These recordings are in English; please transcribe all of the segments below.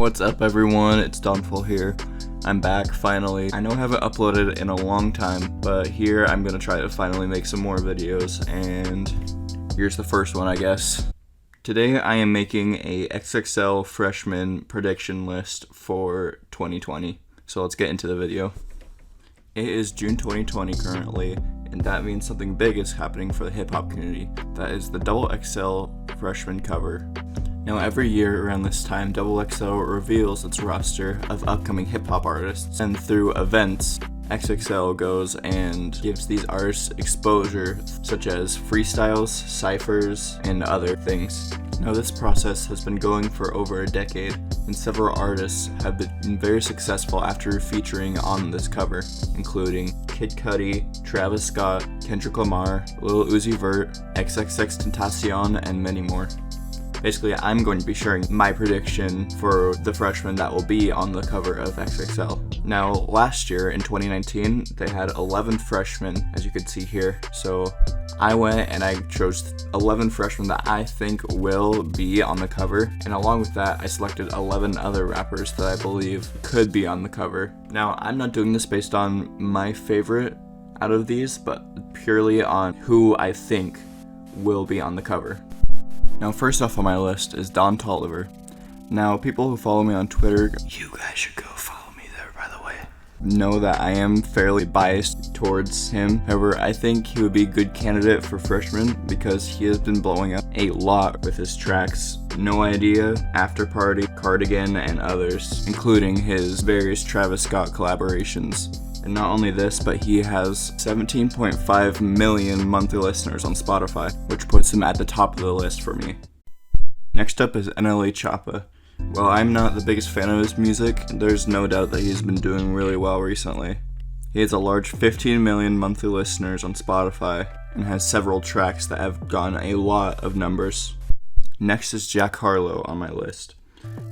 What's up everyone, it's Dawnfall here. I'm back finally. I know I haven't uploaded in a long time, but here I'm gonna try to finally make some more videos, and here's the first one, I guess. Today I am making a XXL freshman prediction list for 2020. So let's get into the video. It is June 2020 currently, and that means something big is happening for the hip-hop community. That is the XXL freshman cover. Now every year around this time, XXL reveals its roster of upcoming hip-hop artists, and through events, XXL goes and gives these artists exposure, such as freestyles, cyphers, and other things. Now this process has been going for over a decade, and several artists have been very successful after featuring on this cover, including Kid Cudi, Travis Scott, Kendrick Lamar, Lil Uzi Vert, XXXTentacion, and many more. Basically, I'm going to be sharing my prediction for the freshmen that will be on the cover of XXL. Now, last year in 2019, they had 11 freshmen, as you can see here. So I went and I chose 11 freshmen that I think will be on the cover. And along with that, I selected 11 other rappers that I believe could be on the cover. Now, I'm not doing this based on my favorite out of these, but purely on who I think will be on the cover. Now, first off on my list is Tolliver. Now, people who follow me on Twitter, you guys should go follow me there, by the way, know that I am fairly biased towards him. However, I think he would be a good candidate for freshman because he has been blowing up a lot with his tracks No Idea, After Party, Cardigan, and others, including his various Travis Scott collaborations. And not only this, but he has 17.5 million monthly listeners on Spotify, which puts him at the top of the list for me. Next up is Nelly. While I'm not the biggest fan of his music, there's no doubt that he's been doing really well recently. He has a large 15 million monthly listeners on Spotify and has several tracks that have gotten a lot of numbers. Next is Harlow on my list.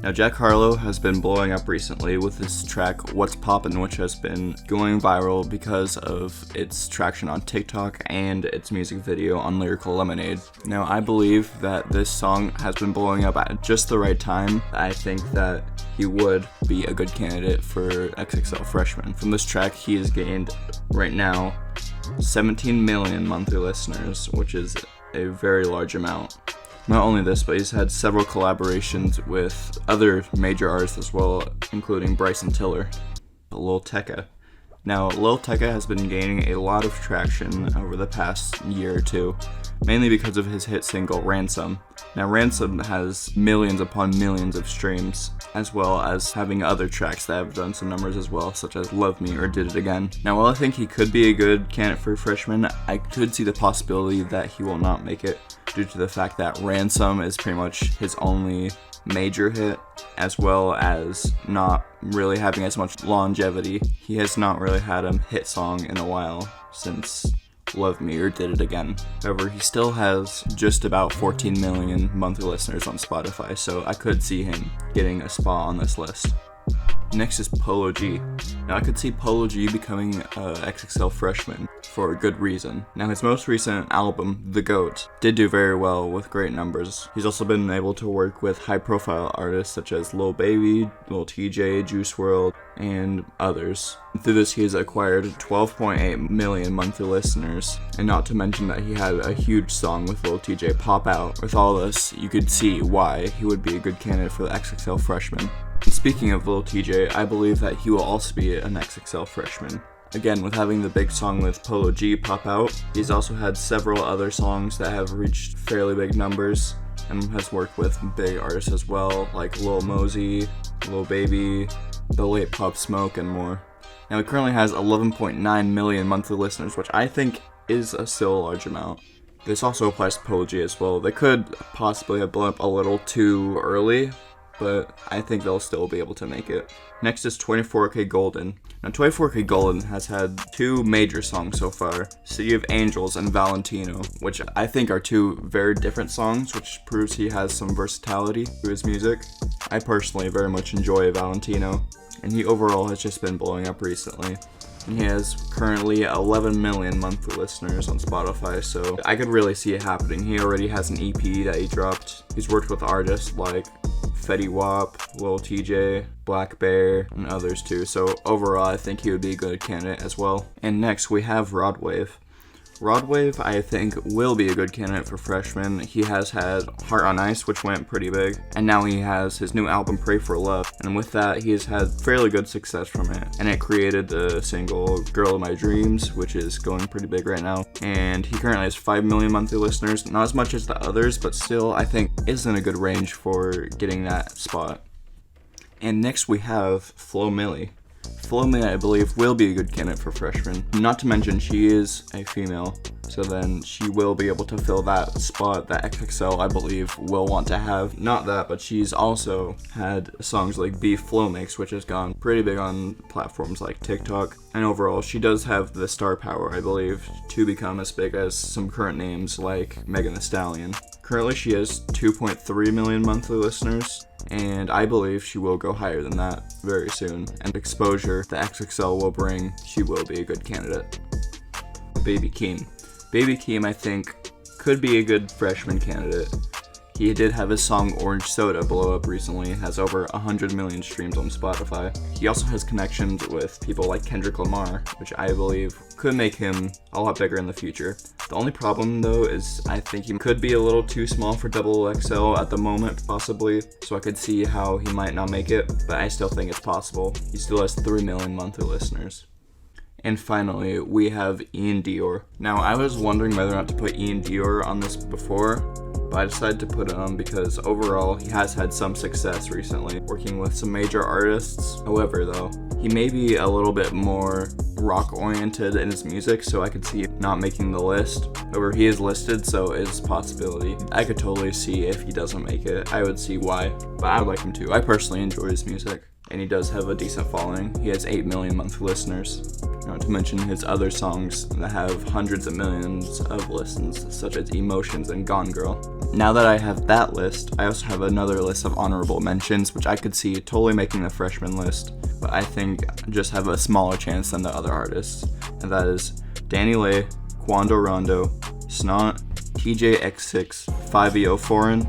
Now, Harlow has been blowing up recently with his track What's Poppin', which has been going viral because of its traction on TikTok and its music video on Lyrical Lemonade. Now, I believe that this song has been blowing up at just the right time. I think that he would be a good candidate for XXL freshman. From this track, he has gained, right now, 17 million monthly listeners, which is a very large amount. Not only this, but he's had several collaborations with other major artists as well, including Bryson Tiller, Lil Tjay. Now, Lil Tyga has been gaining a lot of traction over the past year or two, mainly because of his hit single, Ransom. Now, Ransom has millions upon millions of streams, as well as having other tracks that have done some numbers as well, such as Love Me or Did It Again. Now, while I think he could be a good candidate for freshman, I could see the possibility that he will not make it due to the fact that Ransom is pretty much his only major hit, as well as not really having as much longevity. He has not really had a hit song in a while since Love Me or Did It Again. However, he still has just about 14 million monthly listeners on Spotify, so I could see him getting a spot on this list. Next is Polo G. Now, I could see Polo G becoming a XXL freshman for a good reason. Now, his most recent album, The GOAT, did do very well with great numbers. He's also been able to work with high-profile artists such as Lil Baby, Lil Tjay, Juice WRLD, and others. Through this, he has acquired 12.8 million monthly listeners, and not to mention that he had a huge song with Lil Tjay pop out. With all this, you could see why he would be a good candidate for the XXL freshman. And speaking of Lil Tjay, I believe that he will also be an XXL freshman. Again, with having the big song with Polo G pop out, he's also had several other songs that have reached fairly big numbers and has worked with big artists as well, like Lil Mosey, Lil Baby, The Late Pop Smoke, and more. Now, he currently has 11.9 million monthly listeners, which I think is still a large amount. This also applies to Polo G as well. They could possibly have blown up a little too early, but I think they'll still be able to make it. Next is 24kGoldn. Now, 24kGoldn has had two major songs so far, City of Angels and Valentino, which I think are two very different songs, which proves he has some versatility through his music. I personally very much enjoy Valentino, and he overall has just been blowing up recently. And he has currently 11 million monthly listeners on Spotify, so I could really see it happening. He already has an EP that he dropped. He's worked with artists like Fetty Wap, Lil Tjay, Black Bear, and others too. So overall, I think he would be a good candidate as well. And next we have Rod Wave. Rod Wave, I think, will be a good candidate for freshman. He has had Heart on Ice, which went pretty big, and now he has his new album, Pray for Love, and with that, he has had fairly good success from it, and it created the single Girl of My Dreams, which is going pretty big right now, and he currently has 5 million monthly listeners, not as much as the others, but still, I think, is in a good range for getting that spot. And next we have Flo Milli. Flo Milli, I believe, will be a good candidate for freshman. Not to mention, she is a female, so then she will be able to fill that spot that XXL, I believe, will want to have. Not that, but she's also had songs like Beef Flo Mix, which has gone pretty big on platforms like TikTok. And overall, she does have the star power, I believe, to become as big as some current names like Megan Thee Stallion. Currently, she has 2.3 million monthly listeners, and I believe she will go higher than that very soon. And exposure the XXL will bring, she will be a good candidate. Baby Keem. Baby Keem, I think, could be a good freshman candidate. He did have his song Orange Soda blow up recently, has over 100 million streams on Spotify. He also has connections with people like Kendrick Lamar, which I believe could make him a lot bigger in the future. The only problem though is I think he could be a little too small for XXL at the moment, possibly, so I could see how he might not make it, but I still think it's possible. He still has 3 million monthly listeners. And finally, we have Ian Dior. Now, I was wondering whether or not to put Ian Dior on this before, but I decided to put it on because overall, he has had some success recently, working with some major artists. However, though, he may be a little bit more rock-oriented in his music, so I could see not making the list. However, he is listed, so it's a possibility. I could totally see if he doesn't make it. I would see why, but I would like him to. I personally enjoy his music, and he does have a decent following. He has 8 million monthly listeners. Not to mention his other songs that have hundreds of millions of listens, such as Emotions and Gone Girl. Now that I have that list, I also have another list of honorable mentions, which I could see totally making the freshman list, but I think just have a smaller chance than the other artists. And that is Danny Lay, Quando Rondo, Snot, TJX6, 5EO Foreign,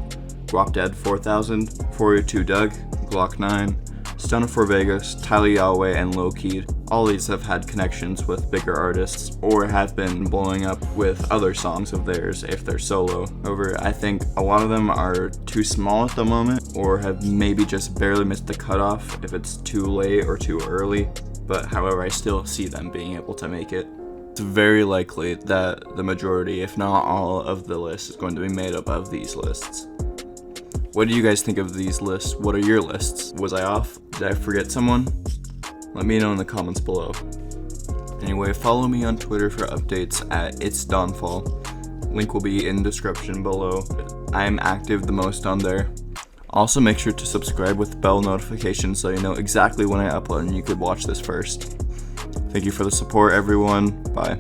Guapdad 4000, 402 Doug, Glock 9, Stunna 4 Vegas, Tyler Yahweh, and Lil Keed. All these have had connections with bigger artists or have been blowing up with other songs of theirs if they're solo. However, I think a lot of them are too small at the moment or have maybe just barely missed the cutoff if it's too late or too early. But however, I still see them being able to make it. It's very likely that the majority, if not all, of the list is going to be made up of these lists. What do you guys think of these lists? What are your lists? Was I off? Did I forget someone? Let me know in the comments below. Anyway, follow me on Twitter for updates at It's Dawnfall. Link will be in description below. I am active the most on there. Also make sure to subscribe with bell notifications so you know exactly when I upload and you could watch this first. Thank you for the support, everyone. Bye.